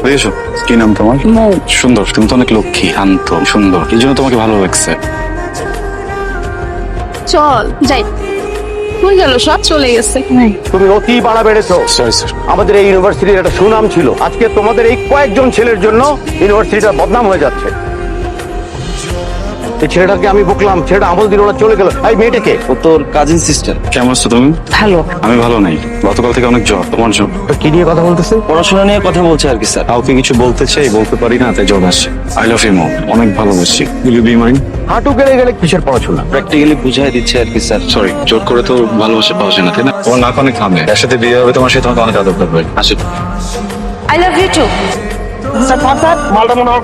বুঝেছো? কি নাম তোমার? সুন্দর। তুমি তো অনেক লক্ষ্মী, শান্ত, সুন্দর, এই জন্য তোমাকে ভালো লাগছে। চল যাই। কই গেল সব? চলে গেছে। তুমি অতি বাড়া বেড়েছো। Sorry sir. আমাদের এই ইউনিভার্সিটির একটা সুনাম ছিল, আজকে তোমাদের এই কয়েকজন ছেলের জন্য ইউনিভার্সিটিটা বদনাম হয়ে যাচ্ছে। এই ছেলেটাকে আমি বকলাম, ছেলেটা আমল দিল না, চলে গেল। এই মেয়েটাকে ও তোর কাজিন সিস্টার। কেমন আছো তুমি? ভালো। আমি ভালো নাই, গতকাল থেকে অনেক জ্বর। তোমার জ্বর? কি নিয়ে কথা বলতেছে? পড়াশোনা নিয়ে কথা বলছে আর কি স্যার। কাউকে কিছু বলতে চাই, বলতে পারি না, তাই জ্বর আসে। আই লাভ ইউ মম, অনেক ভালোবাসি। Will you be mine? হাঁটু গেলে গেলে কিসের পড়াশোনা? প্র্যাকটিক্যালি বুঝাই দিচ্ছে আর কি স্যার। সরি, জোর করে তো ভালোবাসা পাওয়া যায় না, তাই না? তোমার নাক অনেক থামে, এর সাথে বিয়ে হবে তোমার, সাথে তোমাকে অনেক আদর করবে। আসে। I love you too. মালটা মনে হয়